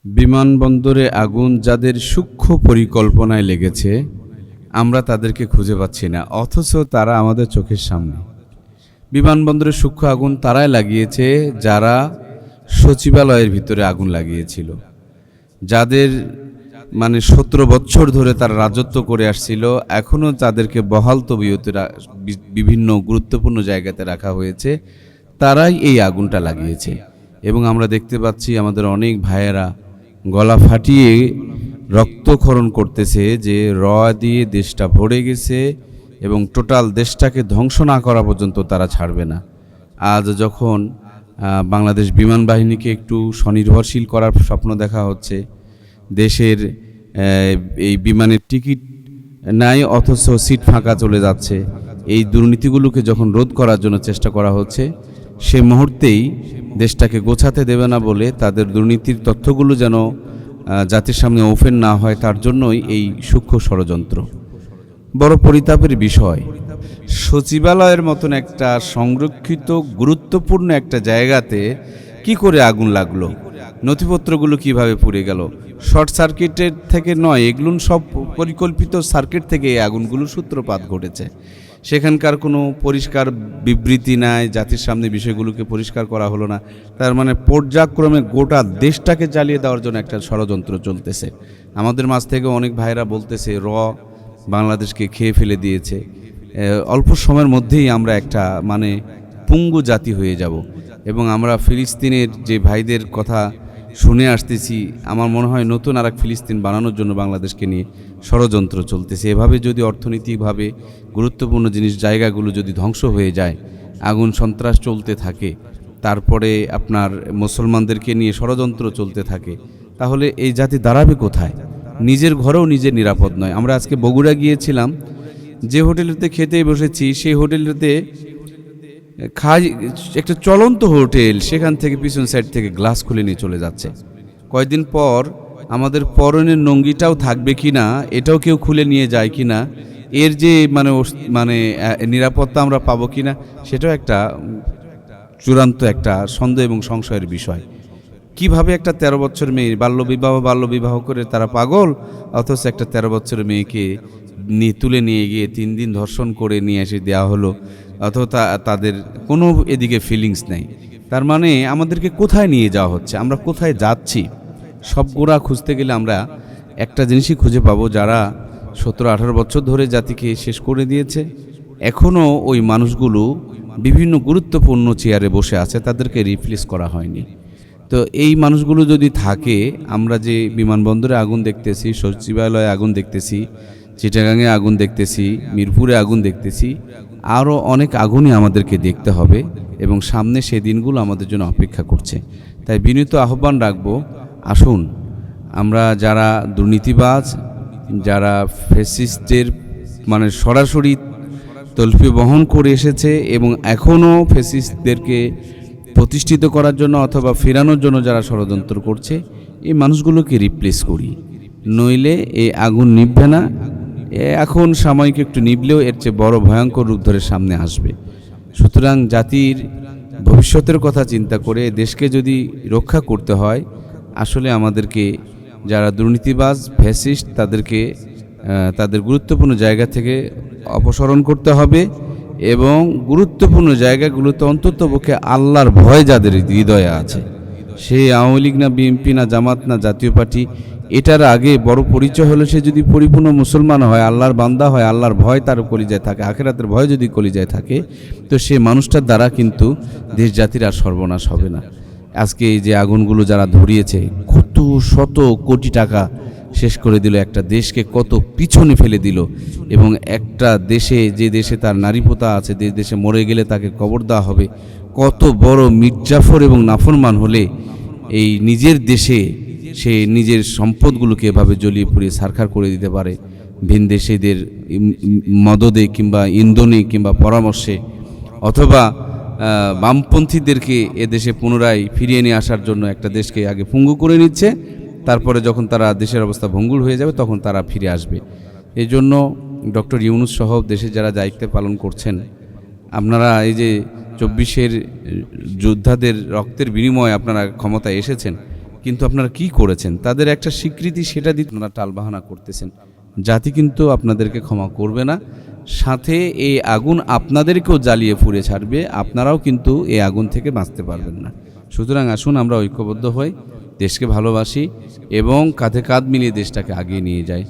বিমানবন্দরে আগুন যাদের সূক্ষ্ম পরিকল্পনায় লেগেছে, আমরা তাদেরকে খুঁজে পাচ্ছি না, অথচ তারা আমাদের চোখের সামনে। বিমানবন্দরে সূক্ষ্ম আগুন তারাই লাগিয়েছে যারা সচিবালয়ের ভিতরে আগুন লাগিয়েছিল, যাদের 17 বছর ধরে তারা রাজত্ব করে আসছিল, এখনও তাদেরকে বহাল তবিয়তে বিভিন্ন গুরুত্বপূর্ণ জায়গাতে রাখা হয়েছে, তারাই এই আগুনটা লাগিয়েছে। এবং আমরা দেখতে পাচ্ছি আমাদের অনেক ভাইয়েরা গলা ফাটিয়ে রক্তক্ষরণ করতেছে যে দিয়ে দেশটা ভরে গেছে এবং টোটাল দেশটাকে ধ্বংস না করা পর্যন্ত তারা ছাড়বে না। আজ যখন বাংলাদেশ বিমান বাহিনীকে একটু স্বনির্ভরশীল করার স্বপ্ন দেখা হচ্ছে, দেশের এই বিমানের টিকিট নাই অথচ সিট ফাঁকা চলে যাচ্ছে, এই দুর্নীতিগুলোকে যখন রোধ করার জন্য চেষ্টা করা হচ্ছে, সে মুহূর্তেই দেশটাকে গোছাতে দেবে না বলে তাদের দুর্নীতির তথ্যগুলো যেন জাতির সামনে ওপেন না হয়, তার জন্যই এই সূক্ষ্ম ষড়যন্ত্র। বড় পরিতাপের বিষয়, সচিবালয়ের মতন একটা সংরক্ষিত গুরুত্বপূর্ণ একটা জায়গাতে কি করে আগুন লাগলো, নথিপত্রগুলো কিভাবে পুড়ে গেল? শর্ট সার্কিটের থেকে নয়, এগুলো সব পরিকল্পিত সার্কিট থেকে এই আগুনগুলোর সূত্রপাত ঘটেছে। সেখানকার কোনো পরিষ্কার বিবৃতি নাই, জাতির সামনে বিষয়গুলোকে পরিষ্কার করা হলো না। তার পর্যায়ক্রমে গোটা দেশটাকে জ্বালিয়ে দেওয়ার জন্য একটা ষড়যন্ত্র চলতেছে। আমাদের মাঝ থেকে অনেক ভাইরা বলতেছে বাংলাদেশকে খেয়ে ফেলে দিয়েছে, অল্প সময়ের মধ্যেই আমরা একটা পঙ্গু জাতি হয়ে যাব। এবং আমরা ফিলিস্তিনের যে ভাইদের কথা শুনে আসতেছি, আমার মনে হয় নতুন আর এক ফিলিস্তিন বানানোর জন্য বাংলাদেশকে নিয়ে ষড়যন্ত্র চলতেছে। এভাবে যদি অর্থনৈতিকভাবে গুরুত্বপূর্ণ জায়গাগুলো যদি ধ্বংস হয়ে যায়, আগুন সন্ত্রাস চলতে থাকে, তারপরে আপনার মুসলমানদেরকে নিয়ে ষড়যন্ত্র চলতে থাকে, তাহলে এই জাতি দাঁড়াবে কোথায়? নিজের ঘরেও নিজের নিরাপদ নয়। আমরা আজকে বগুড়া গিয়েছিলাম, যে হোটেলেতে খেতে বসেছি সেই হোটেলেতে একটা চলন্ত হোটেল, সেখান থেকে পিছন সাইড থেকে গ্লাস খুলে নিয়ে চলে যাচ্ছে। কয়েকদিন পর আমাদের পরনের নঙ্গিটাও থাকবে কিনা, এটাও কেউ খুলে নিয়ে যায় কিনা, এর যে নিরাপত্তা আমরা পাবো কিনা, সেটাও একটা চূড়ান্ত একটা সন্দেহ এবং সংশয়ের বিষয়। কিভাবে একটা 13 বছর মেয়ে বাল্যবিবাহ করে তারা পাগল, অথচ একটা 13 বছরের মেয়েকে তুলে নিয়ে গিয়ে 3 দিন ধর্ষণ করে নিয়ে এসে দেওয়া হলো, অথবা তাদের কোনো এদিকে ফিলিংস নেই। তার আমাদেরকে কোথায় নিয়ে যাওয়া হচ্ছে, আমরা কোথায় যাচ্ছি? সব গোড়া খুঁজতে গেলে আমরা একটা জিনিসই খুঁজে পাবো, যারা 17-18 বছর ধরে জাতিকে শেষ করে দিয়েছে, এখনও ওই মানুষগুলো বিভিন্ন গুরুত্বপূর্ণ চেয়ারে বসে আছে, তাদেরকে রিপ্লেস করা হয়নি। তো এই মানুষগুলো যদি থাকে, আমরা যে বিমানবন্দরে আগুন দেখতেছি, সচিবালয়ে আগুন দেখতেছি, চিটাগাঙে আগুন দেখতেছি, মিরপুরে আগুন দেখতেছি, আরও অনেক আগুনই আমাদেরকে দেখতে হবে এবং সামনে সেই দিনগুলো আমাদের জন্য অপেক্ষা করছে। তাই বিনীত আহ্বান রাখবো, আসুন আমরা যারা দুর্নীতিবাজ, যারা ফ্যাসিস্টের সরাসরি তলফি বহন করে এসেছে এবং এখনও ফ্যাসিস্টদেরকে প্রতিষ্ঠিত করার জন্য অথবা ফেরানোর জন্য যারা ষড়যন্ত্র করছে, এই মানুষগুলোকে রিপ্লেস করি, নইলে এই আগুন নিভবে না। এখন সাময়িক একটু নিভলেও এর চেয়ে বড় ভয়ঙ্কর রূপ ধরে সামনে আসবে। সুতরাং জাতির ভবিষ্যতের কথা চিন্তা করে দেশকে যদি রক্ষা করতে হয়, আসলে আমাদেরকে যারা দুর্নীতিবাজ ফ্যাসিস্ট, তাদেরকে তাদের গুরুত্বপূর্ণ জায়গা থেকে অপসারণ করতে হবে এবং গুরুত্বপূর্ণ জায়গাগুলোতে অন্ততপক্ষে আল্লাহর ভয় যাদের হৃদয়ে আছে, সে আওয়ামী লীগ না বিএনপি না জামাত না জাতীয় পার্টি, এটার আগে বড় পরিচয় হলো সে যদি পরিপূর্ণ মুসলমান হয়, আল্লাহর বান্দা হয়, আল্লাহর ভয় তার কলিজায় থাকে, আখিরাতের ভয় যদি কলিজায় থাকে, তো সে মানুষটার দ্বারা কিন্তু দেশ জাতির আর সর্বনাশ হবে না। আজকে এই যে আগুনগুলো যারা ধরিয়েছে, কত শত কোটি টাকা শেষ করে দিল, একটা দেশকে কত পিছনে ফেলে দিল। এবং একটা দেশে, যে দেশে তার নারীপোতা আছে, যে দেশে মরে গেলে তাকে কবর দেওয়া হবে, কত বড় মির্জাফর এবং নাফরমান হলে এই নিজের দেশে সে নিজের সম্পদগুলোকে এভাবে জ্বলিয়ে পুড়িয়ে ছারখার করে দিতে পারে, ভিনদেশীদের মদদে কিংবা ইন্ধনে কিংবা পরামর্শে, অথবা বামপন্থীদেরকে এদেশে পুনরায় ফিরিয়ে নিয়ে আসার জন্য একটা দেশকে আগে পঙ্গু করে নিচ্ছে, তারপরে যখন তারা দেশের অবস্থা ভঙ্গুর হয়ে যাবে তখন তারা ফিরে আসবে। এই জন্য ডক্টর ইউনূস সহ দেশে যারা দায়িত্ব পালন করছেন, আপনারা এই যে 24-এর যোদ্ধাদের রক্তের বিনিময়ে আপনারা ক্ষমতায় এসেছেন, কিন্তু আপনারা কি করেছেন, তাদের একটা স্বীকৃতি সেটা দিতে আপনারা টালবাহানা করতেছেন। জাতি কিন্তু আপনাদেরকে ক্ষমা করবে না, সাথে এই আগুন আপনাদেরকেও জ্বালিয়ে পুড়ে ছাড়বে, আপনারাও কিন্তু এই আগুন থেকে বাঁচতে পারবেন না। সুতরাং আসুন আমরা ঐক্যবদ্ধ হই, দেশকে ভালোবাসি এবং কাঁধে কাঁধ মিলিয়ে দেশটাকে আগিয়ে নিয়ে যাই।